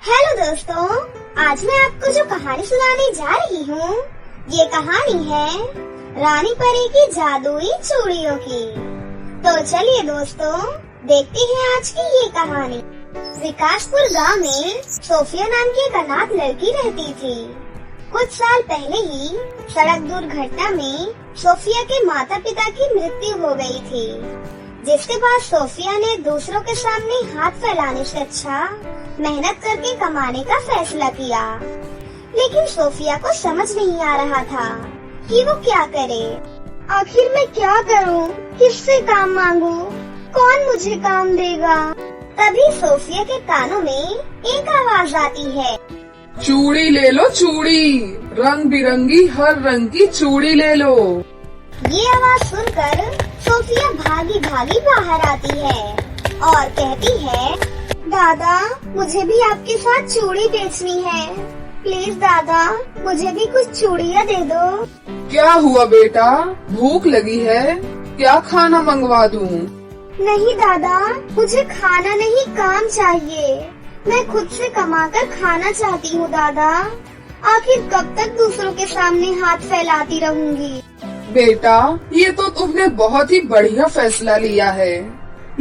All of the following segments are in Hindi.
हेलो दोस्तों, आज मैं आपको जो कहानी सुनाने जा रही हूँ, ये कहानी है रानी परी की जादुई चूड़ियों की। तो चलिए दोस्तों, देखते हैं आज की ये कहानी। विकासपुर गांव में सोफिया नाम की एक अनाथ लड़की रहती थी। कुछ साल पहले ही सड़क दुर्घटना में सोफिया के माता पिता की मृत्यु हो गई थी, जिसके बाद सोफिया ने दूसरों के सामने हाथ फैलाने से अच्छा मेहनत करके कमाने का फैसला किया। लेकिन सोफिया को समझ नहीं आ रहा था कि वो क्या करे। आखिर मैं क्या करूं? किससे काम मांगू? कौन मुझे काम देगा? तभी सोफिया के कानों में एक आवाज आती है, चूड़ी ले लो चूड़ी, रंग बिरंगी हर रंग की चूड़ी ले लो। ये आवाज सुनकर सोफिया भागी भागी बाहर आती है और कहती है, दादा मुझे भी आपके साथ चूड़ी बेचनी है। प्लीज दादा, मुझे भी कुछ चूड़ियाँ दे दो। क्या हुआ बेटा, भूख लगी है? क्या खाना मंगवा दूं? नहीं दादा, मुझे खाना नहीं काम चाहिए। मैं खुद से कमाकर खाना चाहती हूँ दादा। आखिर कब तक दूसरों के सामने हाथ फैलाती रहूंगी? बेटा, ये तो तुमने बहुत ही बढ़िया फैसला लिया है।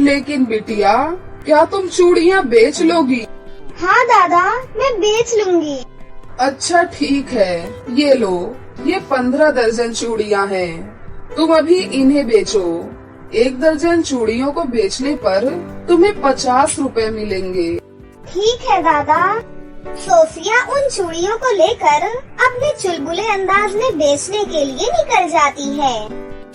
लेकिन बिटिया, क्या तुम चूड़ियाँ बेच लोगी? हाँ दादा, मैं बेच लूंगी। अच्छा ठीक है, ये लो, ये 15 दर्जन चूड़ियाँ हैं। तुम अभी इन्हें बेचो। 1 दर्जन चूड़ियों को बेचने पर तुम्हें 50 रुपए मिलेंगे। ठीक है दादा। सोफिया उन चूड़ियों को लेकर अपने चुलबुले अंदाज में बेचने के लिए निकल जाती है।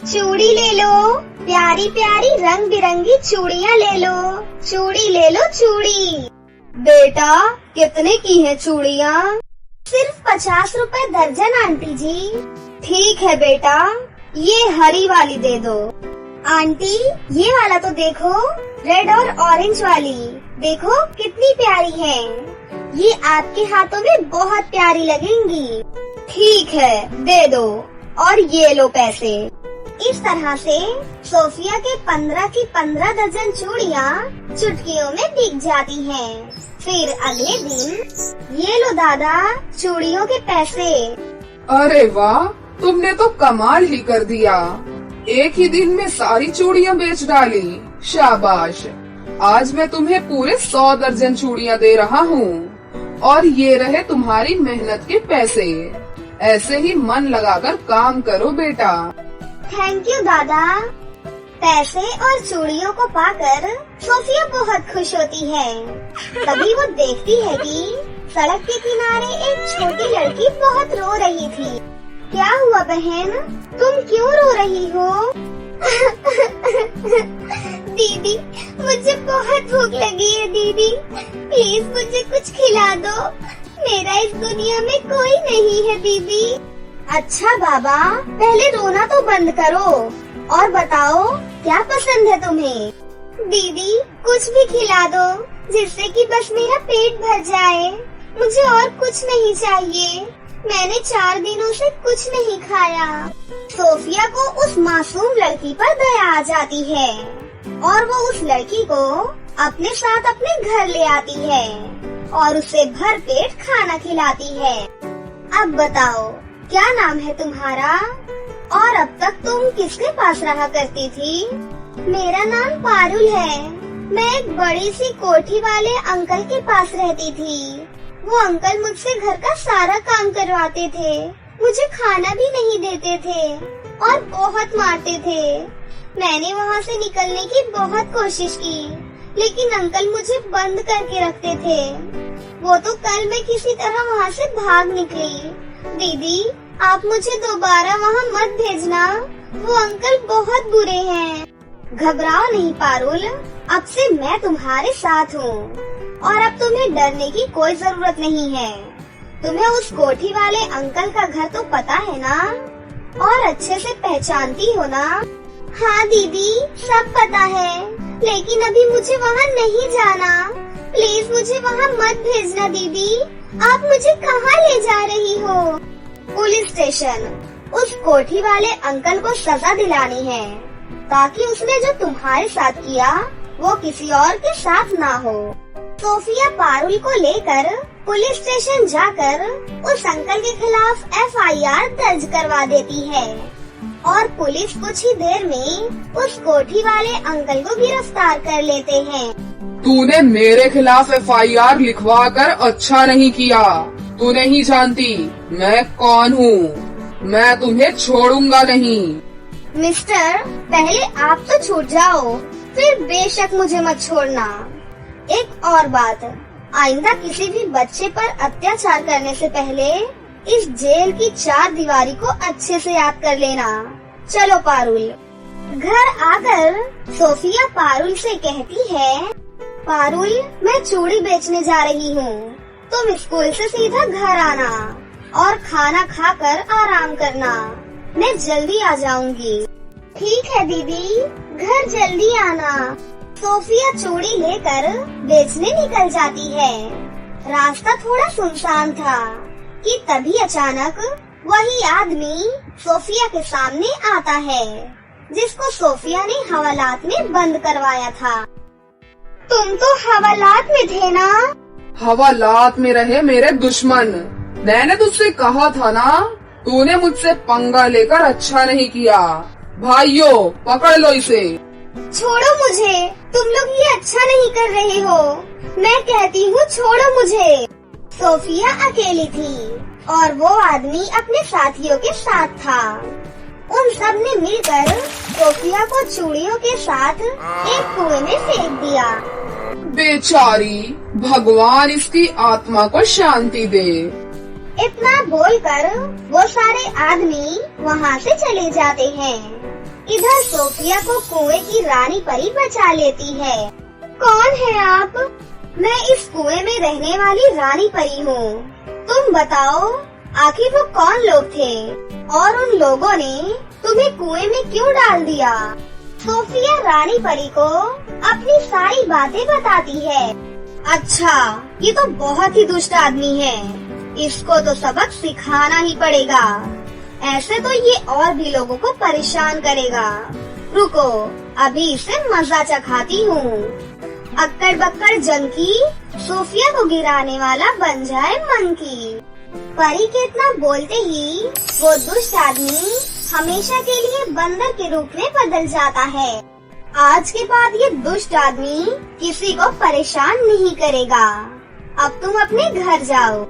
चूड़ी ले लो, प्यारी प्यारी रंग बिरंगी चूड़ियाँ ले लो, चूड़ी ले लो चूड़ी। बेटा, कितने की है चूड़ियाँ? सिर्फ 50 रुपए दर्जन आंटी जी। ठीक है बेटा, ये हरी वाली दे दो। आंटी, ये वाला तो देखो, रेड और ऑरेंज वाली देखो कितनी प्यारी है। ये आपके हाथों में बहुत प्यारी लगेंगी। ठीक है, दे दो, और ये लो पैसे। इस तरह से सोफिया के 15 की 15 दर्जन चूड़ियाँ चुटकियों में बिक जाती हैं। फिर अगले दिन, ये लो दादा, चूड़ियों के पैसे। अरे वाह, तुमने तो कमाल ही कर दिया। एक ही दिन में सारी चूड़ियाँ बेच डाली। शाबाश, आज मैं तुम्हें पूरे 100 दर्जन चूड़ियाँ दे रहा हूँ। और ये रहे तुम्हारी मेहनत के पैसे। ऐसे ही मन लगाकर काम करो बेटा। थैंक यू दादा। पैसे और चूड़ियों को पाकर सोफिया बहुत खुश होती है। तभी वो देखती है कि सड़क के किनारे एक छोटी लड़की बहुत रो रही थी। क्या हुआ बहन, तुम क्यों रो रही हो? दीदी, मुझे बहुत भूख लगी है दीदी, प्लीज मुझे कुछ खिला दो। मेरा इस दुनिया में कोई नहीं है दीदी। अच्छा बाबा, पहले रोना तो बंद करो और बताओ क्या पसंद है तुम्हें? दीदी, कुछ भी खिला दो जिससे कि बस मेरा पेट भर जाए। मुझे और कुछ नहीं चाहिए। मैंने 4 दिनों से कुछ नहीं खाया। सोफिया को उस मासूम लड़की पर दया आ जाती है और वो उस लड़की को अपने साथ अपने घर ले आती है और उसे भर पेट खाना खिलाती है। अब बताओ, क्या नाम है तुम्हारा और अब तक तुम किसके पास रहा करती थी? मेरा नाम पारुल है। मैं एक बड़ी सी कोठी वाले अंकल के पास रहती थी। वो अंकल मुझसे घर का सारा काम करवाते थे। मुझे खाना भी नहीं देते थे और बहुत मारते थे। मैंने वहाँ से निकलने की बहुत कोशिश की, लेकिन अंकल मुझे बंद करके रखते थे। वो तो कल मैं किसी तरह वहाँ से भाग निकली। दीदी, आप मुझे दोबारा वहाँ मत भेजना। वो अंकल बहुत बुरे हैं। घबराओ नहीं पारुल, अब से मैं तुम्हारे साथ हूँ और अब तुम्हें डरने की कोई जरूरत नहीं है। तुम्हें उस कोठी वाले अंकल का घर तो पता है ना, और अच्छे से पहचानती हो ना? हाँ दीदी, सब पता है, लेकिन अभी मुझे वहाँ नहीं जाना। प्लीज मुझे वहाँ मत भेजना दीदी। आप मुझे कहाँ ले जा रही हो? Police station. उस कोठी वाले अंकल को सजा दिलानी है ताकि उसने जो तुम्हारे साथ किया वो किसी और के साथ ना हो। सोफिया पारुल को लेकर पुलिस स्टेशन जाकर उस अंकल के खिलाफ FIR दर्ज करवा देती है और पुलिस कुछ ही देर में उस कोठी वाले अंकल को गिरफ्तार कर लेते हैं। तूने मेरे खिलाफ FIR लिखवा कर अच्छा नहीं किया। तू नहीं जानती मैं कौन हूँ। मैं तुम्हें छोड़ूंगा नहीं। मिस्टर, पहले आप तो छूट जाओ, फिर बेशक मुझे मत छोड़ना। एक और बात, आइंदा किसी भी बच्चे पर अत्याचार करने से पहले इस जेल की 4 दीवारी को अच्छे से याद कर लेना। चलो पारुल। घर आकर सोफिया पारुल से कहती है, पारुल, मैं चूड़ी बेचने जा रही हूँ। तुम स्कूल से सीधा घर आना और खाना खाकर आराम करना। मैं जल्दी आ जाऊंगी। ठीक है दीदी, घर जल्दी आना। सोफिया चूड़ी लेकर बेचने निकल जाती है। रास्ता थोड़ा सुनसान था कि तभी अचानक वही आदमी सोफिया के सामने आता है जिसको सोफिया ने हवालात में बंद करवाया था। तुम तो हवालात में थे ना? हवालात में रहे मेरे दुश्मन। मैंने तुझसे कहा था ना, तूने मुझसे पंगा लेकर अच्छा नहीं किया। भाइयों, पकड़ लो इसे। छोड़ो मुझे, तुम लोग ये अच्छा नहीं कर रहे हो। मैं कहती हूँ छोड़ो मुझे। सोफिया अकेली थी और वो आदमी अपने साथियों के साथ था। उन सब ने मिलकर सोफिया को चूड़ियों के साथ एक कुएं में फेंक दिया। बेचारी, भगवान इसकी आत्मा को शांति दे। इतना बोलकर वो सारे आदमी वहाँ से चले जाते हैं। इधर सोफिया को कुएं की रानी परी बचा लेती है। कौन है आप? मैं इस कुएं में रहने वाली रानी परी हूँ। तुम बताओ, आखिर वो कौन लोग थे और उन लोगों ने तुम्हें कुएं में क्यों डाल दिया? सोफिया रानी परी को अपनी सारी बातें बताती है। अच्छा, ये तो बहुत ही दुष्ट आदमी है। इसको तो सबक सिखाना ही पड़ेगा। ऐसे तो ये और भी लोगों को परेशान करेगा। रुको, अभी इसे मजा चखाती हूँ। अक्कड़ बक्कड़ जंकी सोफिया को गिराने वाला बन जाए मंकी। परी के इतना बोलते ही वो दुष्ट आदमी हमेशा के लिए बंदर के रूप में बदल जाता है। आज के बाद ये दुष्ट आदमी किसी को परेशान नहीं करेगा। अब तुम अपने घर जाओ।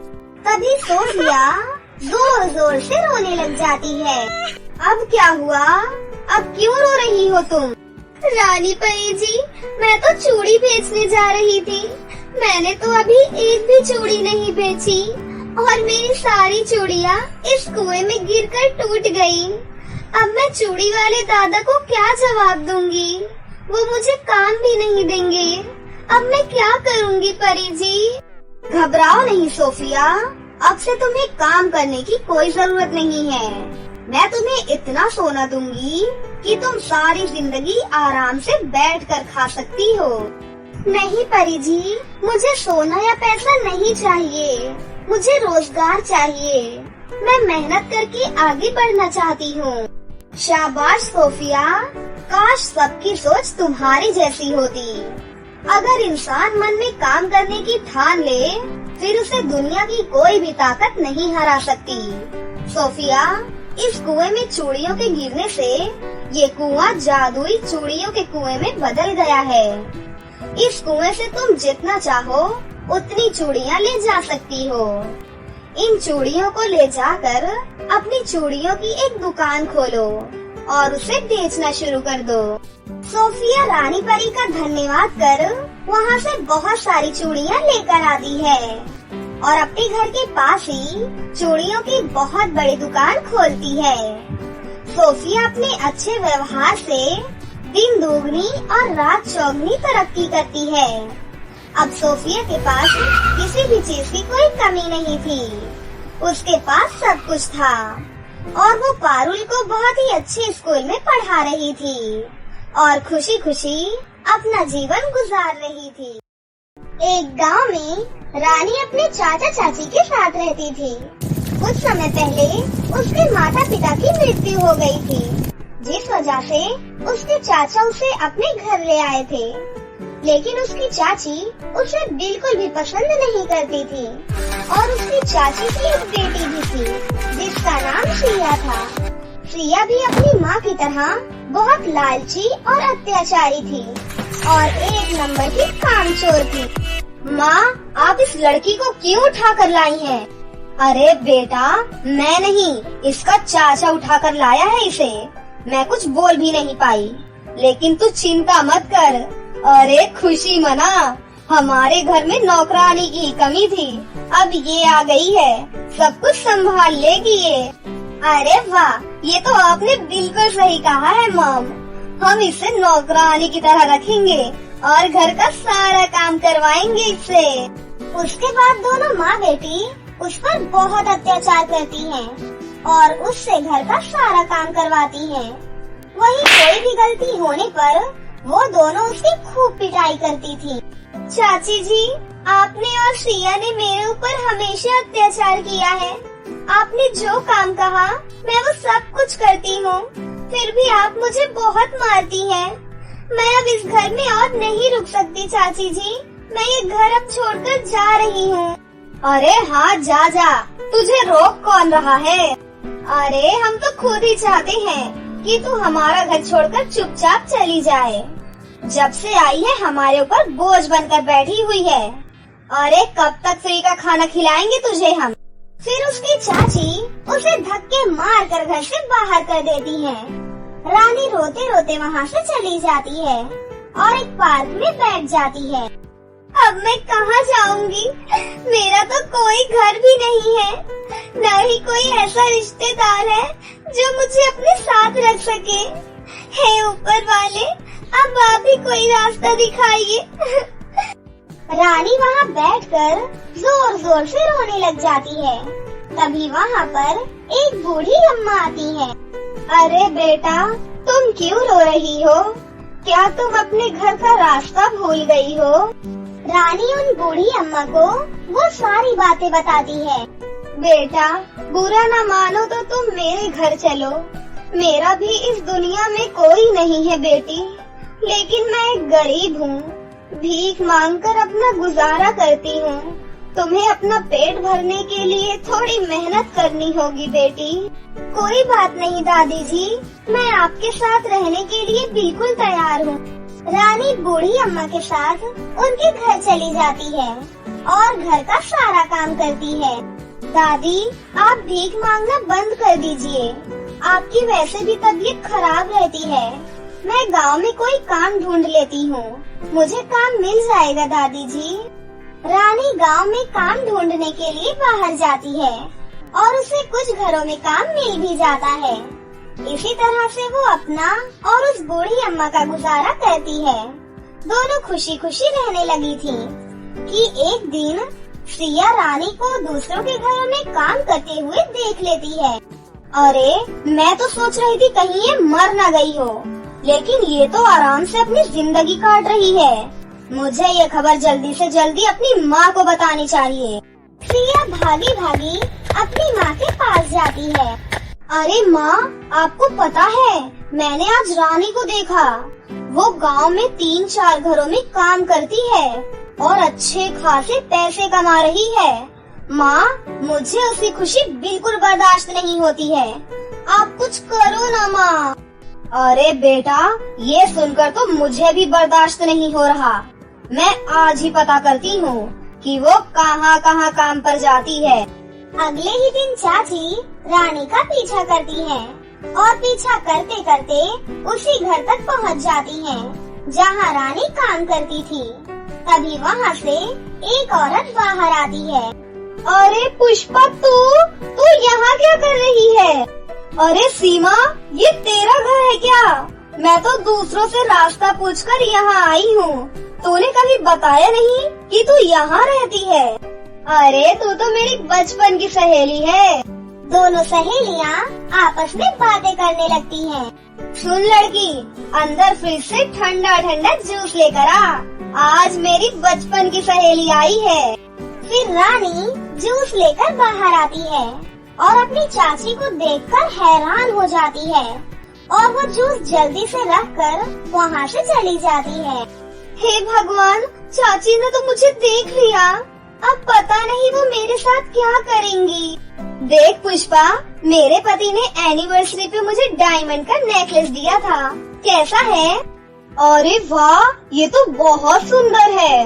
तभी सोफिया जोर जोर से रोने लग जाती है। अब क्या हुआ? अब क्यों रो रही हो तुम? रानी परी जी, मैं तो चूड़ी बेचने जा रही थी। मैंने तो अभी एक भी चूड़ी नहीं बेची और मेरी सारी चूड़ियाँ इस कुएं में गिरकर टूट गयी। अब मैं चूड़ी वाले दादा को क्या जवाब दूंगी? वो मुझे काम भी नहीं देंगे। अब मैं क्या करूंगी परी जी? घबराओ नहीं सोफिया, अब से तुम्हें काम करने की कोई जरूरत नहीं है। मैं तुम्हें इतना सोना दूंगी कि तुम सारी जिंदगी आराम से बैठकर खा सकती हो। नहीं परी जी, मुझे सोना या पैसा नहीं चाहिए। मुझे रोजगार चाहिए। मैं मेहनत करके आगे बढ़ना चाहती हूँ। शाबाश सोफिया, काश सबकी सोच तुम्हारी जैसी होती। अगर इंसान मन में काम करने की ठान ले, फिर उसे दुनिया की कोई भी ताकत नहीं हरा सकती। सोफिया, इस कुएं में चूड़ियों के गिरने से ये कुआं जादुई चूड़ियों के कुएं में बदल गया है। इस कुएं से तुम जितना चाहो उतनी चूड़ियाँ ले जा सकती हो। इन चूड़ियों को ले जाकर अपनी चूड़ियों की एक दुकान खोलो और उसे बेचना शुरू कर दो। सोफिया रानी परी का धन्यवाद कर वहाँ से बहुत सारी चूड़ियाँ लेकर आती है और अपने घर के पास ही चूड़ियों की बहुत बड़ी दुकान खोलती है। सोफिया अपने अच्छे व्यवहार से दिन दोगुनी और रात चौगुनी तरक्की करती है। अब सोफिया के पास किसी भी चीज की कोई कमी नहीं थी। उसके पास सब कुछ था और वो पारुल को बहुत ही अच्छे स्कूल में पढ़ा रही थी और खुशी खुशी अपना जीवन गुजार रही थी। एक गांव में रानी अपने चाचा चाची के साथ रहती थी। कुछ समय पहले उसके माता पिता की मृत्यु हो गई थी, जिस वजह से उसके चाचा उसे अपने घर ले आए थे। लेकिन उसकी चाची उसे बिल्कुल भी पसंद नहीं करती थी और उसकी चाची की एक बेटी भी थी जिसका नाम श्रिया था। श्रिया भी अपनी माँ की तरह बहुत लालची और अत्याचारी थी और एक नंबर की कामचोर थी। माँ, आप इस लड़की को क्यों उठा कर लाई हैं? अरे बेटा, मैं नहीं, इसका चाचा उठा कर लाया है इसे। मैं कुछ बोल भी नहीं पाई, लेकिन तू चिंता मत कर। अरे खुशी मना, हमारे घर में नौकरानी की कमी थी, अब ये आ गई है, सब कुछ संभाल लेगी ये। अरे वाह, ये तो आपने बिल्कुल सही कहा है मॉम। हम इसे नौकरानी की तरह रखेंगे और घर का सारा काम करवाएंगे इससे। उसके बाद दोनों माँ बेटी उस पर बहुत अत्याचार करती हैं और उससे घर का सारा काम करवाती हैं। वहीं कोई भी गलती होने पर वो दोनों उसकी खूब पिटाई करती थी। चाची जी, आपने और श्रिया ने मेरे ऊपर हमेशा अत्याचार किया है। आपने जो काम कहा मैं वो सब कुछ करती हूँ, फिर भी आप मुझे बहुत मारती हैं। मैं अब इस घर में और नहीं रुक सकती चाची जी, मैं ये घर अब छोड़कर जा रही हूँ। अरे हाँ, जा जा, तुझे रोक कौन रहा है? अरे हम तो खुद ही चाहते हैं कि तू हमारा घर छोड़कर चुपचाप चली जाए। जब से आई है हमारे ऊपर बोझ बनकर बैठी हुई है। अरे कब तक फ्री का खाना खिलाएंगे तुझे हम? फिर उसकी चाची उसे धक्के मार कर घर से बाहर कर देती है। रानी रोते रोते वहाँ से चली जाती है और एक पार्क में बैठ जाती है। अब मैं कहाँ जाऊंगी? मेरा तो कोई घर भी नहीं है, न ही कोई ऐसा रिश्तेदार है जो मुझे अपने साथ रख सके। हे ऊपर वाले, अब आप ही कोई रास्ता दिखाइए। रानी वहाँ बैठकर जोर जोर से रोने लग जाती है। तभी वहाँ पर एक बूढ़ी अम्मा आती है। अरे बेटा, तुम क्यों रो रही हो? क्या तुम अपने घर का रास्ता भूल गई हो? रानी उन बूढ़ी अम्मा को वो सारी बातें बताती है। बेटा, बुरा न मानो तो तुम मेरे घर चलो। मेरा भी इस दुनिया में कोई नहीं है बेटी, लेकिन मैं एक गरीब हूँ, भीख मांगकर अपना गुजारा करती हूँ। तुम्हें अपना पेट भरने के लिए थोड़ी मेहनत करनी होगी बेटी। कोई बात नहीं दादी जी, मैं आपके साथ रहने के लिए बिल्कुल तैयार हूँ। रानी बूढ़ी अम्मा के साथ उनके घर चली जाती है और घर का सारा काम करती है। दादी, आप भीख मांगना बंद कर दीजिए, आपकी वैसे भी तबीयत खराब रहती है। मैं गांव में कोई काम ढूंढ लेती हूँ, मुझे काम मिल जाएगा दादी जी। रानी गांव में काम ढूंढने के लिए बाहर जाती है और उसे कुछ घरों में काम मिल भी जाता है। इसी तरह से वो अपना और उस बूढ़ी अम्मा का गुजारा करती है। दोनों खुशी खुशी रहने लगी थी कि एक दिन श्रिया रानी को दूसरों के घरों में काम करते हुए देख लेती है। अरे, मैं तो सोच रही थी कहीं ये मर न गई हो, लेकिन ये तो आराम से अपनी जिंदगी काट रही है। मुझे ये खबर जल्दी से जल्दी अपनी माँ को बतानी चाहिए। श्रिया भागी भागी अपनी माँ के पास जाती है। अरे माँ, आपको पता है, मैंने आज रानी को देखा। वो गांव में 3-4 घरों में काम करती है और अच्छे खासे पैसे कमा रही है। माँ, मुझे उसकी खुशी बिल्कुल बर्दाश्त नहीं होती है। आप कुछ करो ना माँ। अरे बेटा, ये सुनकर तो मुझे भी बर्दाश्त नहीं हो रहा। मैं आज ही पता करती हूँ कि वो कहाँ कहाँ काम पर जाती है। अगले ही दिन चाची रानी का पीछा करती है और पीछा करते करते उसी घर तक पहुँच जाती है जहाँ रानी काम करती थी। तभी वहाँ से एक औरत बाहर आती है। अरे पुष्पा, तू यहाँ क्या कर रही है? अरे सीमा, ये तेरा घर है क्या? मैं तो दूसरों से रास्ता पूछकर यहाँ आई हूँ। तूने कभी बताया नहीं कि तू यहाँ रहती है। अरे तू तो मेरी बचपन की सहेली है। दोनों सहेलियाँ आपस में बातें करने लगती हैं। सुन लड़की, अंदर फ्रिज से ठंडा ठंडा जूस लेकर आ, आज मेरी बचपन की सहेली आई है। फिर रानी जूस लेकर बाहर आती है और अपनी चाची को देखकर हैरान हो जाती है और वो जूस जल्दी से रखकर वहाँ से चली जाती है। हे भगवान, चाची ने तो मुझे देख लिया। अब पता नहीं वो मेरे साथ क्या करेंगी। देख पुष्पा, मेरे पति ने एनिवर्सरी पे मुझे डायमंड का नेकलेस दिया था, कैसा है? अरे वाह, ये तो बहुत सुंदर है।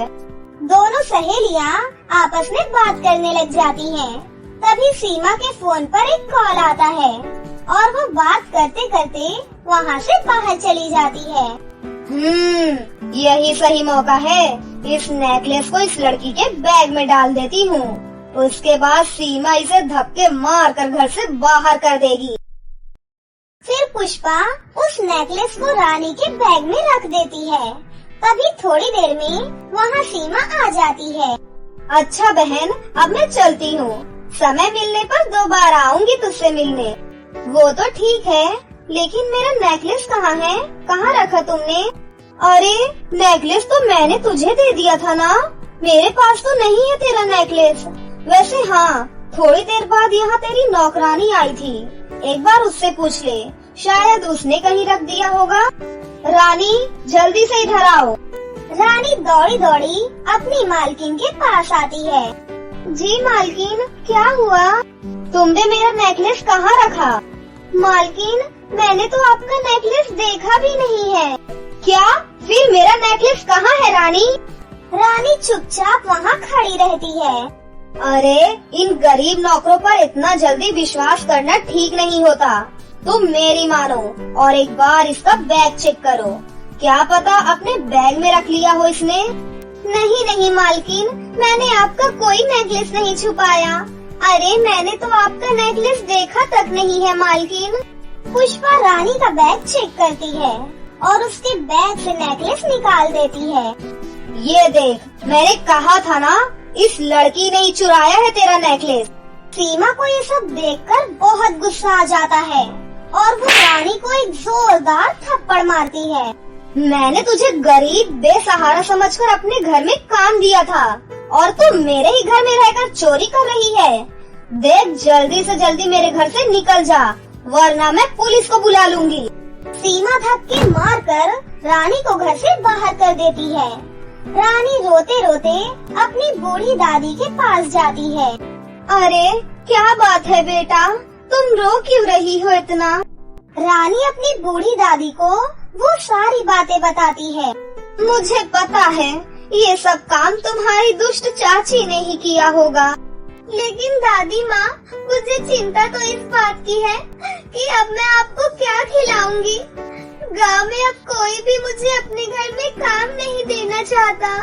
दोनों सहेलियां आपस में बात करने लग जाती हैं। तभी सीमा के फोन पर एक कॉल आता है और वो बात करते करते वहाँ से बाहर चली जाती है। यही सही मौका है। इस नेकलेस को इस लड़की के बैग में डाल देती हूँ। उसके बाद सीमा इसे धक्के मार कर घर से बाहर कर देगी। फिर पुष्पा उस नेकलेस को रानी के बैग में रख देती है। तभी थोड़ी देर में वहाँ सीमा आ जाती है। अच्छा बहन, अब मैं चलती हूँ। समय मिलने पर दोबारा आऊंगी तुझसे मिलने। वो तो ठीक है, लेकिन मेरा नेकलेस कहाँ है? कहाँ रखा तुमने? अरे नेकलेस तो मैंने तुझे दे दिया था ना। मेरे पास तो नहीं है तेरा नेकलेस। वैसे हाँ, थोड़ी देर बाद यहाँ तेरी नौकरानी आई थी, एक बार उससे पूछ ले, शायद उसने कहीं रख दिया होगा। रानी जल्दी से इधर आओ। रानी दौड़ी दौड़ी अपनी मालकिन के पास आती है। जी मालकिन, क्या हुआ? तुमने मेरा नेकलेस कहाँ रखा? मालकिन, मैंने तो आपका नेकलेस देखा भी नहीं है। क्या? फिर मेरा नेकलेस कहाँ है रानी? रानी चुपचाप वहाँ खड़ी रहती है। अरे इन गरीब नौकरों पर इतना जल्दी विश्वास करना ठीक नहीं होता। तुम मेरी मानो और एक बार इसका बैग चेक करो। क्या पता अपने बैग में रख लिया हो इसने। नहीं नहीं मालकिन, मैंने आपका कोई नेकलेस नहीं छुपाया। अरे मैंने तो आपका नेकलेस देखा तक नहीं है मालकिन। पुष्पा रानी का बैग चेक करती है और उसके बैग से नेकलेस निकाल देती है। ये देख, मैंने कहा था ना, इस लड़की ने ही चुराया है तेरा नेकलेस। सीमा को ये सब देखकर बहुत गुस्सा आ जाता है और वो रानी को एक जोरदार थप्पड़ मारती है। मैंने तुझे गरीब बेसहारा समझकर अपने घर में काम दिया था और तू मेरे ही घर में रहकर चोरी कर रही है। देख, जल्दी से जल्दी मेरे घर से निकल जा, वरना मैं पुलिस को बुला लूंगी। सीमा धक्के मारकर रानी को घर से बाहर कर देती है। रानी रोते रोते अपनी बूढ़ी दादी के पास जाती है। अरे क्या बात है बेटा, तुम रो क्यों रही हो इतना? रानी अपनी बूढ़ी दादी को वो सारी बातें बताती है। मुझे पता है ये सब काम तुम्हारी दुष्ट चाची ने ही किया होगा, लेकिन दादी माँ, मुझे चिंता तो इस बात की है कि अब मैं आपको क्या खिलाऊंगी। गांव में अब कोई भी मुझे अपने घर में काम नहीं देना चाहता।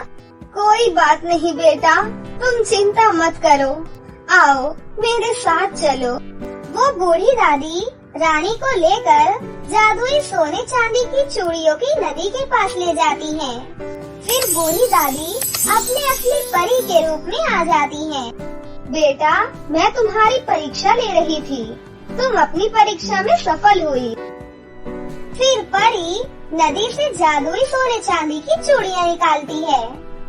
कोई बात नहीं बेटा, तुम चिंता मत करो, आओ मेरे साथ चलो। वो बूढ़ी दादी रानी को लेकर जादुई सोने चांदी की चूड़ियों की नदी के पास ले जाती हैं। फिर बूढ़ी दादी अपने असली परी के रूप में आ जाती हैं। बेटा, मैं तुम्हारी परीक्षा ले रही थी, तुम अपनी परीक्षा में सफल हुई। फिर परी नदी से जादुई सोने चांदी की चूड़ियाँ निकालती है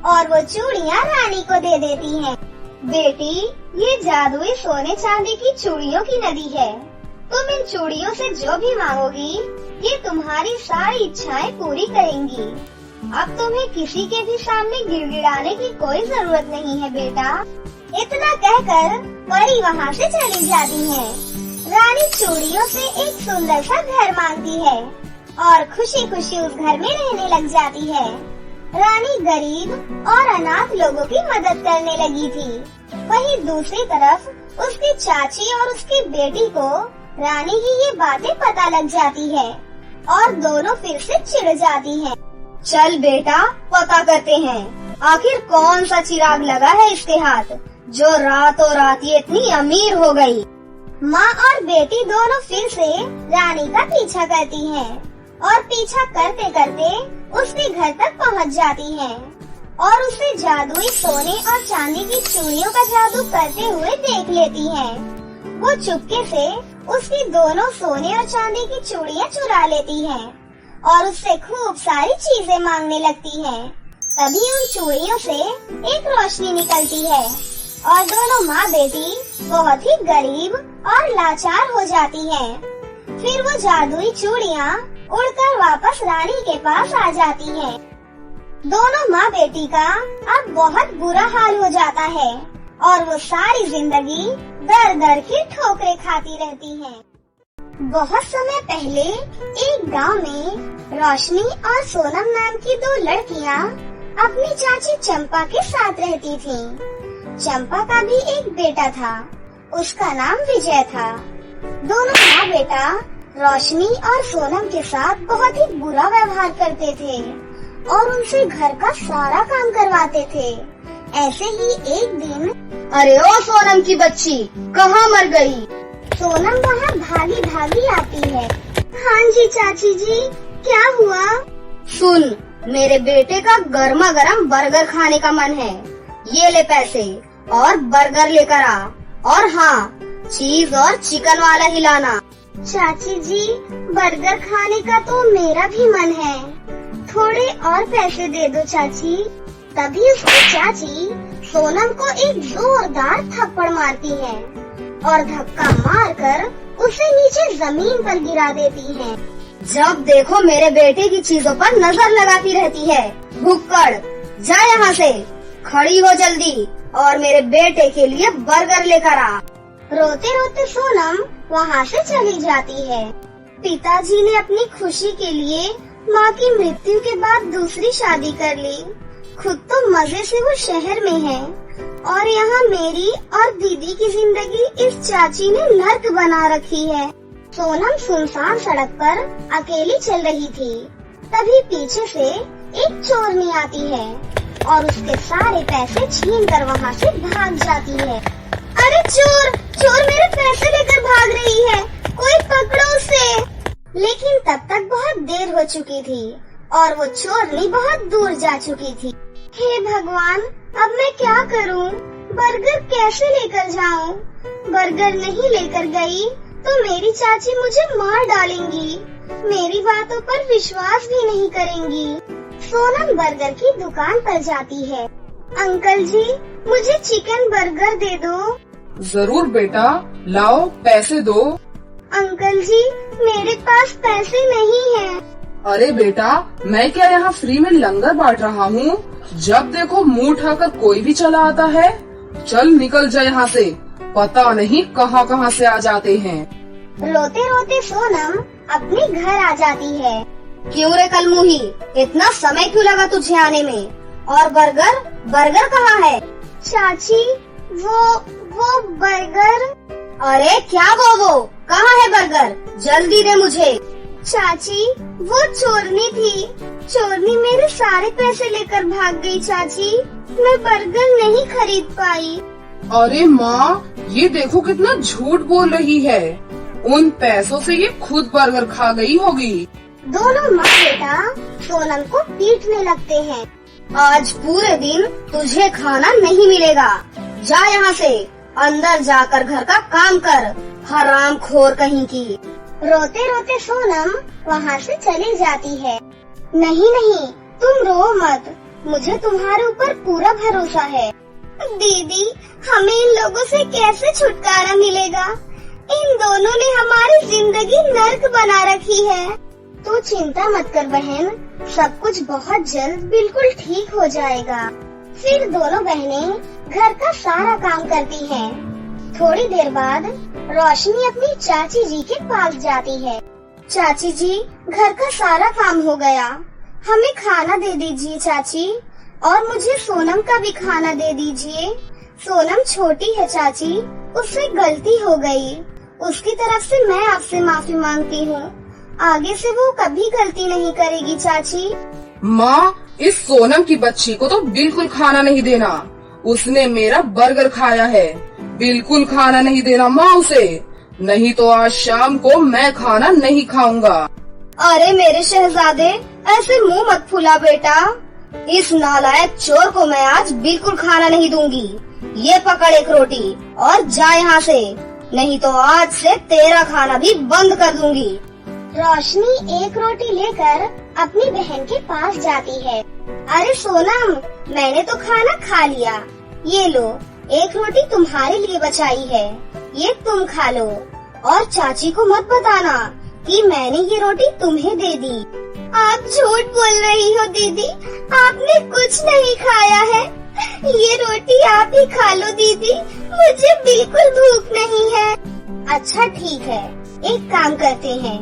और वो चूड़ियाँ रानी को दे देती हैं। बेटी, ये जादुई सोने चांदी की चूड़ियों की नदी है। तुम इन चूड़ियों से जो भी मांगोगी, ये तुम्हारी सारी इच्छाएं पूरी करेंगी। अब तुम्हें किसी के भी सामने गिड़गिड़ाने की कोई जरूरत नहीं है बेटा। इतना कहकर परी वहाँ से चली जाती है। रानी चूड़ियों से एक सुंदर सा घर मांगती है और खुशी खुशी उस घर में रहने लग जाती है। रानी गरीब और अनाथ लोगों की मदद करने लगी थी। वहीं दूसरी तरफ उसकी चाची और उसकी बेटी को रानी की ये बातें पता लग जाती है और दोनों फिर से चिढ़ जाती हैं। चल बेटा, पता करते हैं आखिर कौन सा चिराग लगा है इसके हाथ, जो रातों रात ये इतनी अमीर हो गई। माँ और बेटी दोनों फिर से रानी का पीछा करती हैं और पीछा करते करते उसके घर तक पहुँच जाती हैं और उसे जादुई सोने और चांदी की चूड़ियों का जादू करते हुए देख लेती हैं। वो चुपके से उसकी दोनों सोने और चांदी की चूड़ियाँ चुरा लेती हैं और उससे खूब सारी चीजें मांगने लगती हैं। तभी उन चूड़ियों से एक रोशनी निकलती है और दोनों माँ बेटी बहुत ही गरीब और लाचार हो जाती हैं। फिर वो जादुई चूड़ियाँ उड़कर वापस रानी के पास आ जाती हैं। दोनों माँ बेटी का अब बहुत बुरा हाल हो जाता है और वो सारी जिंदगी दर दर की ठोकरें खाती रहती हैं। बहुत समय पहले एक गांव में रोशनी और सोनम नाम की दो लड़कियां अपनी चाची चंपा के साथ रहती थीं। चंपा का भी एक बेटा था, उसका नाम विजय था। दोनों माँ बेटा रोशनी और सोनम के साथ बहुत ही बुरा व्यवहार करते थे और उनसे घर का सारा काम करवाते थे। ऐसे ही एक दिन, अरे ओ सोनम की बच्ची, कहाँ मर गई? सोनम वहाँ भागी भागी आती है। हाँ जी चाची जी, क्या हुआ? सुन, मेरे बेटे का गर्मा गर्म बर्गर खाने का मन है। ये ले पैसे और बर्गर लेकर आ, और हाँ, चीज और चिकन वाला ही लाना। चाची जी, बर्गर खाने का तो मेरा भी मन है, थोड़े और पैसे दे दो चाची। तभी उसकी चाची सोनम को एक जोरदार थप्पड़ मारती है और धक्का मारकर उसे नीचे जमीन पर गिरा देती है। जब देखो मेरे बेटे की चीजों पर नजर लगाती रहती है। भुक्कड़, जा यहाँ से, खड़ी हो जल्दी और मेरे बेटे के लिए बर्गर लेकर आ। रोते रोते सोनम वहाँ से चली जाती है। पिताजी ने अपनी खुशी के लिए माँ की मृत्यु के बाद दूसरी शादी कर ली। खुद तो मजे से वो शहर में है और यहाँ मेरी और दीदी की जिंदगी इस चाची ने नर्क बना रखी है। सोनम सुनसान सड़क पर अकेली चल रही थी। तभी पीछे से एक चोरनी आती है और उसके सारे पैसे छीन कर वहाँ से भाग जाती है। अरे चोर, चोर मेरे पैसे लेकर भाग रही है, कोई पकड़ो उसे। लेकिन तब तक बहुत देर हो चुकी थी और वो चोरनी बहुत दूर जा चुकी थी। हे भगवान, अब मैं क्या करूं? बर्गर कैसे लेकर जाऊं? बर्गर नहीं लेकर गई तो मेरी चाची मुझे मार डालेंगी, मेरी बातों पर विश्वास भी नहीं करेंगी। सोनम बर्गर की दुकान पर जाती है। अंकल जी, मुझे चिकन बर्गर दे दो। जरूर बेटा, लाओ, पैसे दो। अंकल जी, मेरे पास पैसे नहीं हैं। अरे बेटा, मैं क्या यहाँ फ्री में लंगर बांट रहा हूँ? जब देखो मुंह उठाकर कोई भी चला आता है। चल निकल जा यहाँ से, पता नहीं कहाँ कहाँ से आ जाते हैं। रोते रोते सोनम अपने घर आ जाती है। क्यों रे कलमुही, इतना समय क्यों लगा तुझे आने में? और बर्गर, बर्गर कहाँ है? चाची, वो बर्गर। अरे क्या वो कहाँ है बर्गर? जल्दी दे मुझे। चाची, वो चोरनी थी, चोरनी मेरे सारे पैसे लेकर भाग गई चाची, मैं बर्गर नहीं खरीद पाई। अरे माँ, ये देखो कितना झूठ बोल रही है। उन पैसों से ये खुद बर्गर खा गई होगी। दोनों माँ बेटा सोनम को पीटने लगते हैं। आज पूरे दिन तुझे खाना नहीं मिलेगा। जा यहाँ से, अंदर जाकर घर का काम कर, हरामखोर कहीं की। रोते रोते सोनम वहाँ से चली जाती है। नहीं नहीं, तुम रो मत, मुझे तुम्हारे ऊपर पूरा भरोसा है। दीदी, हमें इन लोगों से कैसे छुटकारा मिलेगा? इन दोनों ने हमारी जिंदगी नर्क बना रखी है। तू चिंता मत कर बहन, सब कुछ बहुत जल्द बिल्कुल ठीक हो जाएगा। फिर दोनों बहनें घर का सारा काम करती हैं। थोड़ी देर बाद रोशनी अपनी चाची जी के पास जाती है। चाची जी, घर का सारा काम हो गया, हमें खाना दे दीजिए चाची, और मुझे सोनम का भी खाना दे दीजिए। सोनम छोटी है चाची, उससे गलती हो गई, उसकी तरफ से मैं आपसे माफी मांगती हूँ। आगे से वो कभी गलती नहीं करेगी चाची। माँ, इस सोनम की बच्ची को तो बिल्कुल खाना नहीं देना। उसने मेरा बर्गर खाया है, बिल्कुल खाना नहीं देना माँ उसे, नहीं तो आज शाम को मैं खाना नहीं खाऊंगा। अरे मेरे शहजादे, ऐसे मुंह मत फुला बेटा, इस नालायक चोर को मैं आज बिल्कुल खाना नहीं दूंगी। ये पकड़ एक रोटी और जा यहाँ से, नहीं तो आज से तेरा खाना भी बंद कर दूंगी। रोशनी एक रोटी लेकर अपनी बहन के पास जाती है। अरे सोनम, मैंने तो खाना खा लिया, ये लो, एक रोटी तुम्हारे लिए बचाई है, ये तुम खा लो, और चाची को मत बताना कि मैंने ये रोटी तुम्हें दे दी। आप झूठ बोल रही हो दीदी, आपने कुछ नहीं खाया है। ये रोटी आप ही खा लो दीदी, मुझे बिल्कुल भूख नहीं है। अच्छा ठीक है, एक काम करते हैं,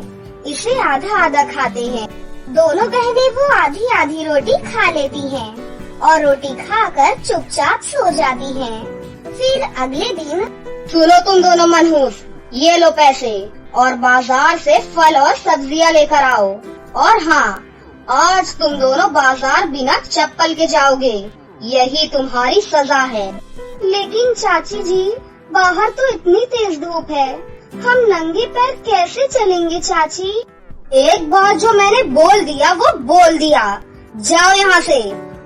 इसे आधा आधा खाते हैं। दोनों बहनें वो आधी आधी रोटी खा लेती हैं और रोटी खाकर चुपचाप सो जाती हैं। फिर अगले दिन, सुनो तुम दोनों मनहूस, ये लो पैसे और बाजार से फल और सब्जियां लेकर आओ। और हाँ, आज तुम दोनों बाजार बिना चप्पल के जाओगे, यही तुम्हारी सजा है। लेकिन चाची जी, बाहर तो इतनी तेज धूप है, हम नंगे पैर कैसे चलेंगे चाची? एक बार जो मैंने बोल दिया वो बोल दिया। जाओ यहाँ से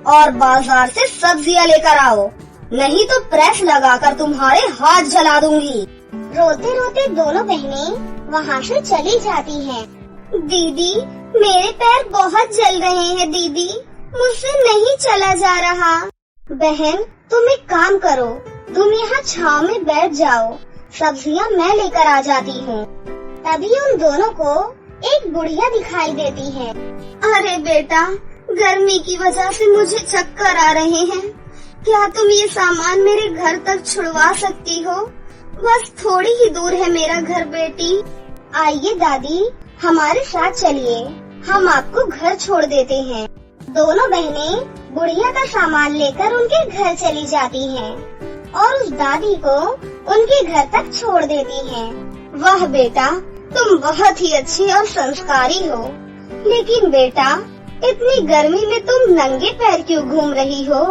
और बाजार से सब्जियां लेकर आओ, नहीं तो प्रेस लगाकर तुम्हारे हाथ जला दूंगी। रोते रोते दोनों बहनें वहाँ से चली जाती हैं। दीदी, मेरे पैर बहुत जल रहे हैं दीदी, मुझसे नहीं चला जा रहा। बहन, तुम एक काम करो, तुम यहाँ छाँव में बैठ जाओ, सब्जियाँ मैं लेकर आ जाती हूँ। तभी उन दोनों को एक बुढ़िया दिखाई देती है। अरे बेटा, गर्मी की वजह से मुझे चक्कर आ रहे हैं, क्या तुम ये सामान मेरे घर तक छुड़वा सकती हो? बस थोड़ी ही दूर है मेरा घर बेटी। आइए दादी, हमारे साथ चलिए, हम आपको घर छोड़ देते हैं। दोनों बहनें बुढ़िया का सामान लेकर उनके घर चली जाती हैं और उस दादी को उनके घर तक छोड़ देती हैं। वाह बेटा, तुम बहुत ही अच्छी और संस्कारी हो, लेकिन बेटा इतनी गर्मी में तुम नंगे पैर क्यों घूम रही हो?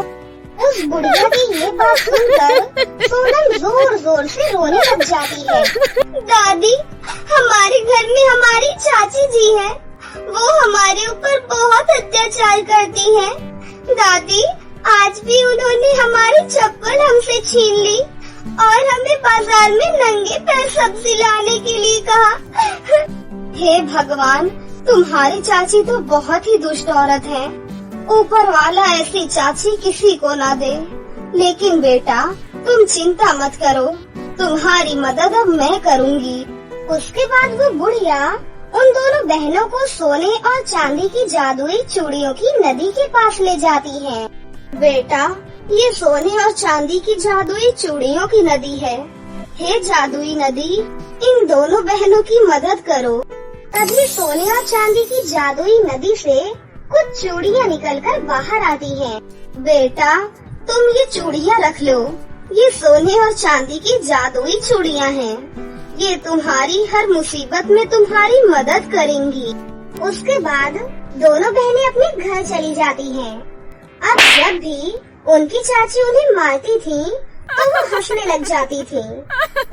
उस बुढ़िया की ये बात सुनकर सोनम जोर जोर से रोने लग जाती है। दादी, हमारे घर में हमारी चाची जी है, वो हमारे ऊपर बहुत अत्याचार करती हैं। दादी, आज भी उन्होंने हमारी चप्पल हमसे छीन ली और हमें बाजार में नंगे पैर सब्जी लाने के लिए कहा। हे भगवान, तुम्हारी चाची तो बहुत ही दुष्ट औरत है, ऊपर वाला ऐसी चाची किसी को ना दे। लेकिन बेटा, तुम चिंता मत करो, तुम्हारी मदद अब मैं करूँगी। उसके बाद वो बुढ़िया उन दोनों बहनों को सोने और चांदी की जादुई चूड़ियों की नदी के पास ले जाती है। बेटा, ये सोने और चांदी की जादुई चूड़ियों की नदी है। हे जादुई नदी, इन दोनों बहनों की मदद करो। तभी सोने और चांदी की जादुई नदी से कुछ चूड़ियाँ निकलकर बाहर आती हैं। बेटा, तुम ये चूड़ियाँ रख लो, ये सोने और चांदी की जादुई चूड़ियाँ हैं। ये तुम्हारी हर मुसीबत में तुम्हारी मदद करेंगी। उसके बाद दोनों बहनें अपने घर चली जाती हैं। अब जब भी उनकी चाची उन्हें मारती थी तो वो हंसने लग जाती थी।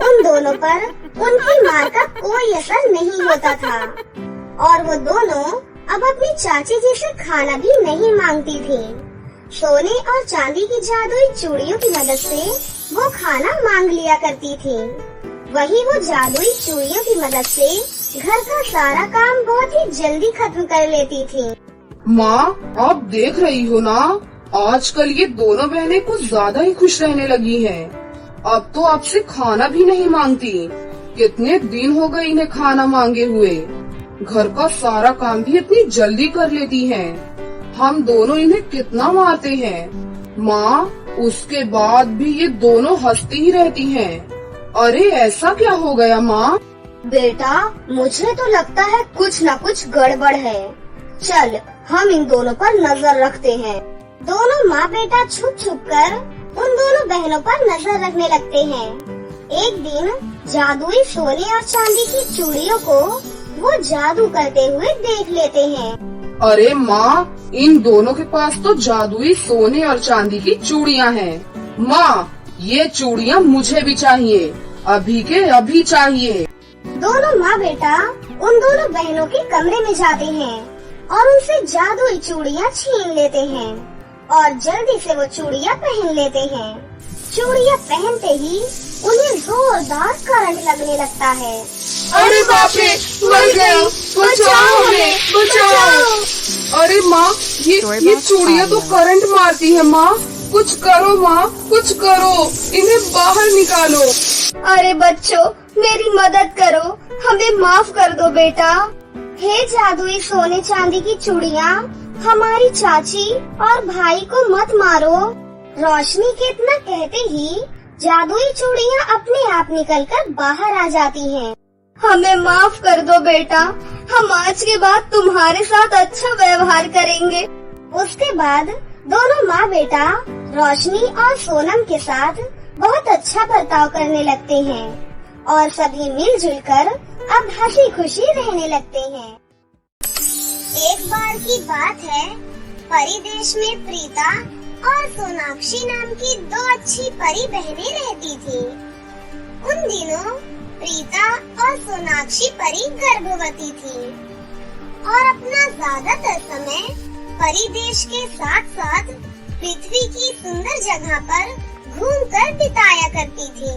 उन दोनों पर उनकी मार का कोई असर नहीं होता था और वो दोनों अब अपनी चाची जी से खाना भी नहीं मांगती थी। सोने और चांदी की जादुई चूड़ियों की मदद से वो खाना मांग लिया करती थी। वही वो जादुई चूड़ियों की मदद से घर का सारा काम बहुत ही जल्दी खत्म कर लेती थी। माँ, आप देख रही हो ना, आजकल ये दोनों बहनें कुछ ज्यादा ही खुश रहने लगी हैं। अब तो आपसे खाना भी नहीं मांगती। कितने दिन हो गए इन्हें खाना मांगे हुए। घर का सारा काम भी इतनी जल्दी कर लेती हैं। हम दोनों इन्हें कितना मारते हैं माँ, उसके बाद भी ये दोनों हंसती ही रहती हैं। अरे ऐसा क्या हो गया माँ? बेटा, मुझे तो लगता है कुछ न कुछ गड़बड़ है। चल, हम इन दोनों पर नजर रखते हैं। दोनों माँ बेटा छुप छुप कर उन दोनों बहनों पर नजर रखने लगते हैं। एक दिन जादुई सोने और चांदी की चूड़ियों को वो जादू करते हुए देख लेते हैं। अरे माँ, इन दोनों के पास तो जादुई सोने और चांदी की चूड़ियाँ हैं। माँ, ये चूड़ियाँ मुझे भी चाहिए, अभी के अभी चाहिए। दोनों माँ बेटा उन दोनों बहनों के कमरे में जाते हैं और उनसे जादुई चूड़ियाँ छीन लेते हैं और जल्दी से वो चूड़ियाँ पहन लेते हैं। चूड़ियाँ पहनते ही उन्हें जोरदार करंट लगने लगता है। अरे बाप रे, मर गया, बचाओ हमें, बचाओ। अरे माँ, ये चूड़ियाँ तो करंट मारती है माँ, कुछ करो माँ, कुछ करो, इन्हें बाहर निकालो। अरे बच्चों, मेरी मदद करो, हमें माफ कर दो बेटा। हे जादुई सोने चांदी की चूड़ियाँ, हमारी चाची और भाई को मत मारो। रोशनी के इतना कहते ही जादुई चूड़ियाँ अपने आप निकलकर बाहर आ जाती हैं। हमें माफ कर दो बेटा, हम आज के बाद तुम्हारे साथ अच्छा व्यवहार करेंगे। उसके बाद दोनों माँ बेटा रोशनी और सोनम के साथ बहुत अच्छा बर्ताव करने लगते हैं और सभी मिलजुल कर अब हंसी खुशी रहने लगते हैं। एक बार की बात है, परी देश में प्रीता और सोनाक्षी नाम की दो अच्छी परी बहनें रहती थी। उन दिनों प्रीता और सोनाक्षी परी गर्भवती थी और अपना ज्यादातर समय परी देश के साथ साथ पृथ्वी की सुंदर जगह पर घूमकर बिताया करती थी।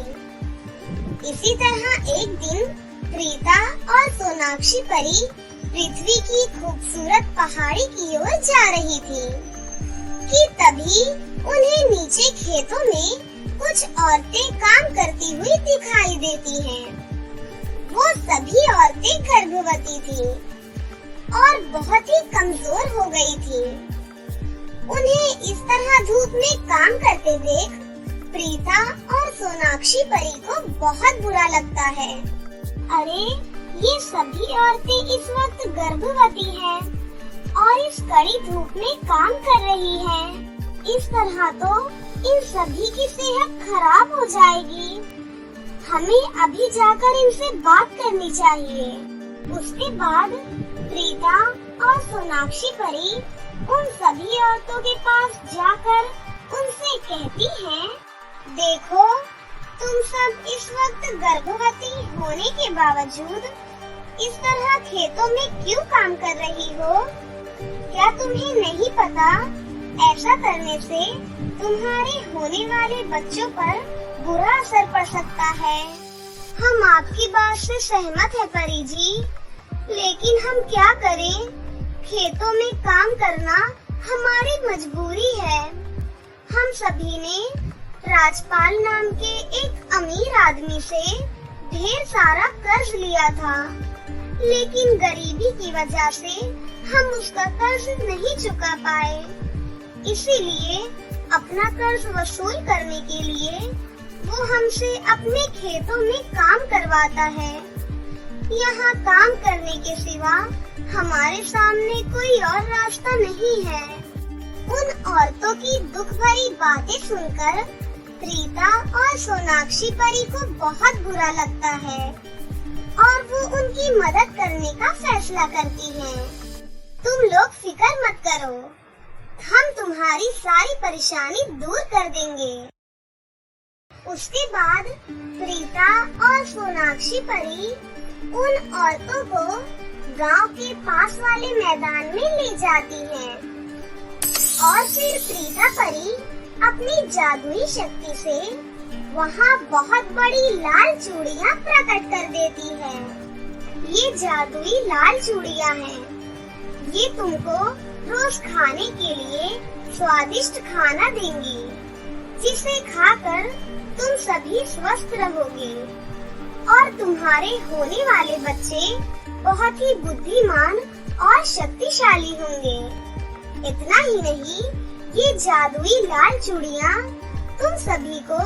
इसी तरह एक दिन प्रीता और सोनाक्षी परी पृथ्वी की खूबसूरत पहाड़ी की ओर जा रही थी कि तभी उन्हें नीचे खेतों में कुछ औरतें काम करती हुई दिखाई देती हैं। वो सभी औरतें गर्भवती थी और बहुत ही कमजोर हो गई थी। उन्हें इस तरह धूप में काम करते देख प्रीता और सोनाक्षी परी को बहुत बुरा लगता है। अरे, ये सभी औरतें इस वक्त गर्भवती हैं और इस कड़ी धूप में काम कर रही हैं। इस तरह तो इन सभी की सेहत खराब हो जाएगी। हमें अभी जाकर इनसे बात करनी चाहिए। उसके बाद प्रीता और सोनाक्षी परी उन सभी औरतों के पास जाकर उनसे कहती हैं, देखो, तुम सब इस वक्त गर्भवती होने के बावजूद इस तरह खेतों में क्यों काम कर रही हो? क्या तुम्हें नहीं पता, ऐसा करने से तुम्हारे होने वाले बच्चों पर बुरा असर पड़ सकता है। हम आपकी बात से सहमत है परी जी, लेकिन हम क्या करें? खेतों में काम करना हमारी मजबूरी है। हम सभी ने राजपाल नाम के एक अमीर आदमी से ढेर सारा कर्ज लिया था, लेकिन गरीबी की वजह से हम उसका कर्ज नहीं चुका पाए। इसीलिए अपना कर्ज वसूल करने के लिए वो हमसे अपने खेतों में काम करवाता है। यहाँ काम करने के सिवा हमारे सामने कोई और रास्ता नहीं है। उन औरतों की दुख भरी बातें सुनकर प्रीता और सोनाक्षी परी को बहुत बुरा लगता है और वो उनकी मदद करने का फैसला करती हैं। तुम लोग फिक्र मत करो, हम तुम्हारी सारी परेशानी दूर कर देंगे। उसके बाद प्रीता और सोनाक्षी परी उन औरतों को गांव के पास वाले मैदान में ले जाती हैं और फिर प्रीता परी अपनी जादुई शक्ति से वहाँ बहुत बड़ी लाल चूड़ियाँ प्रकट कर देती है। ये जादुई लाल चूड़ियाँ हैं। ये तुमको रोज खाने के लिए स्वादिष्ट खाना देंगी, जिसे खाकर तुम सभी स्वस्थ रहोगे और तुम्हारे होने वाले बच्चे बहुत ही बुद्धिमान और शक्तिशाली होंगे। इतना ही नहीं, ये जादुई लाल चूड़ियाँ तुम सभी को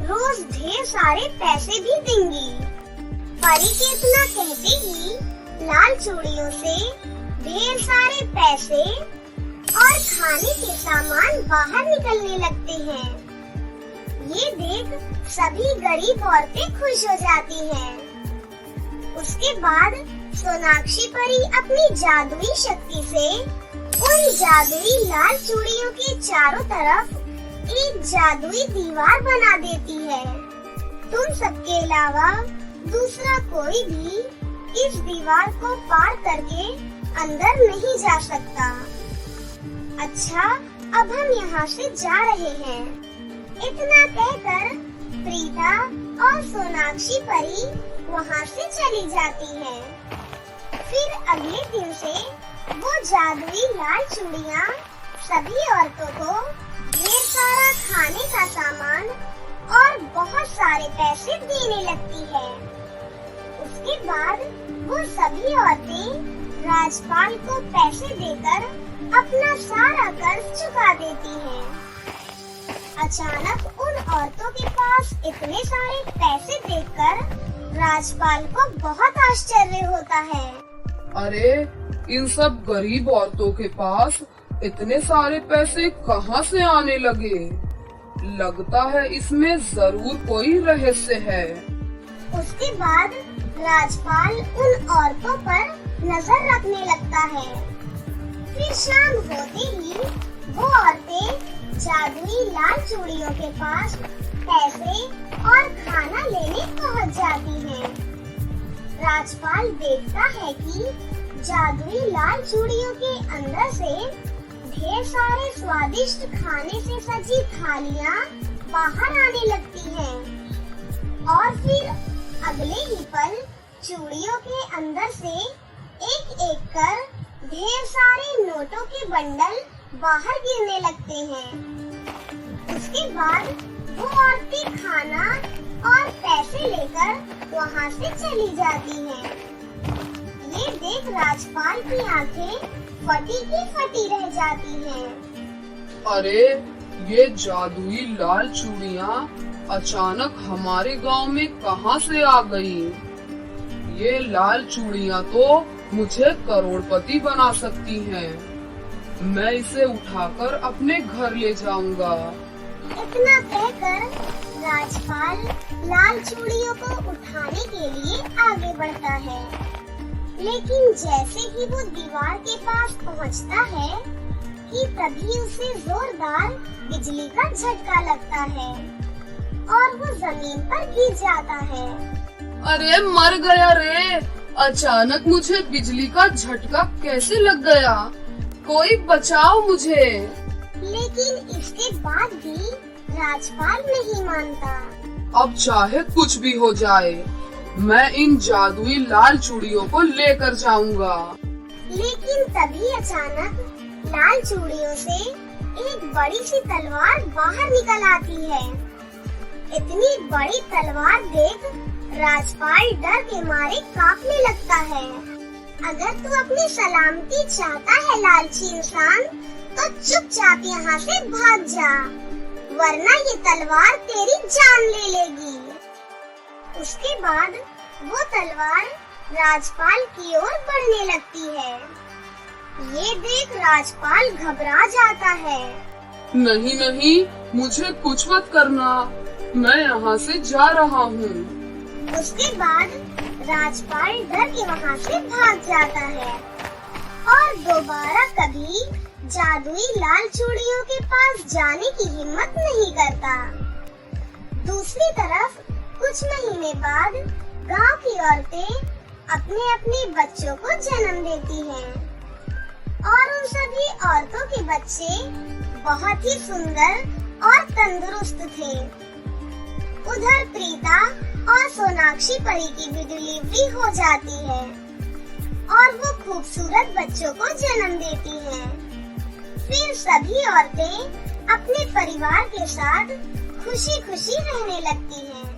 रोज ढेर सारे पैसे भी देंगी। परी के इतना कहते ही लाल चूड़ियों से ढेर सारे पैसे और खाने के सामान बाहर निकलने लगते हैं। ये देख सभी गरीब औरतें खुश हो जाती हैं। उसके बाद सोनाक्षी परी अपनी जादुई शक्ति से उन जादुई लाल चूड़ियों के चारों तरफ एक जादुई दीवार बना देती है। तुम सबके अलावा दूसरा कोई भी इस दीवार को पार करके अंदर नहीं जा सकता। अच्छा, अब हम यहाँ से जा रहे हैं। इतना कहकर प्रीता और सोनाक्षी परी वहाँ से चली जाती हैं। फिर अगले दिन से वो जादुई लाल चूड़ियाँ सभी औरतों को ढेर सारा खाने का सामान और बहुत सारे पैसे देने लगती है। उसके बाद वो सभी औरतें राजपाल को पैसे देकर अपना सारा कर्ज चुका देती है। अचानक उन औरतों के पास इतने सारे पैसे देखकर राजपाल को बहुत आश्चर्य होता है। अरे इन सब गरीब औरतों के पास इतने सारे पैसे कहाँ से आने लगे? लगता है इसमें जरूर कोई रहस्य है। उसके बाद राजपाल उन औरतों पर नजर रखने लगता है। फिर शाम होते ही वो औरतें जादुई लाल चूड़ियों के पास पैसे और खाना लेने पहुंच जाती हैं। राजपाल देखता है कि जादुई लाल चूड़ियों के अंदर से ढेर सारे स्वादिष्ट खाने से सजी थालियां बाहर आने लगती हैं और फिर अगले ही पल चूड़ियों के अंदर से एक एक कर ढेर सारे नोटों के बंडल बाहर गिरने लगते हैं। उसके बाद वो औरतें खाना और पैसे लेकर वहाँ से चली जाती हैं। ये देख राजपाल की आंखें फटी की फटी रह जाती हैं। अरे ये जादुई लाल चूड़ियाँ अचानक हमारे गांव में कहाँ से आ गई? ये लाल चूड़ियाँ तो मुझे करोड़पति बना सकती हैं। मैं इसे उठाकर अपने घर ले जाऊंगा। इतना कहकर राजपाल लाल चूड़ियों को उठाने के लिए आगे बढ़ता है, लेकिन जैसे ही वो दीवार के पास पहुंचता है कि तभी उसे जोरदार बिजली का झटका लगता है और वो जमीन पर गिर जाता है। अरे मर गया रे! अचानक मुझे बिजली का झटका कैसे लग गया? कोई बचाओ मुझे। लेकिन इसके बाद भी राजपाल नहीं मानता। अब चाहे कुछ भी हो जाए, मैं इन जादुई लाल चूड़ियों को लेकर जाऊंगा। लेकिन तभी अचानक लाल चूड़ियों से एक बड़ी सी तलवार बाहर निकल आती है। इतनी बड़ी तलवार देख राजपाल डर के मारे कांपने लगता है। अगर तू अपनी सलामती चाहता है लालची इंसान, तो चुपचाप यहाँ से भाग जा, वरना ये तलवार तेरी जान ले लेगी। उसके बाद वो तलवार राजपाल की ओर बढ़ने लगती है। ये देख राजपाल घबरा जाता है। नहीं नहीं, मुझे कुछ मत करना, मैं यहाँ से जा रहा हूँ। उसके बाद राजपाल डर के वहाँ से भाग जाता है और दोबारा कभी जादुई लाल चूड़ियों के पास जाने की हिम्मत नहीं करता। दूसरी तरफ कुछ महीने बाद गांव की औरतें अपने अपने बच्चों को जन्म देती हैं और उन सभी औरतों के बच्चे बहुत ही सुंदर और तंदुरुस्त थे। उधर प्रीता और सोनाक्षी परी की भी डिलीवरी हो जाती है और वो खूबसूरत बच्चों को जन्म देती हैं। फिर सभी औरतें अपने परिवार के साथ खुशी खुशी रहने लगती हैं।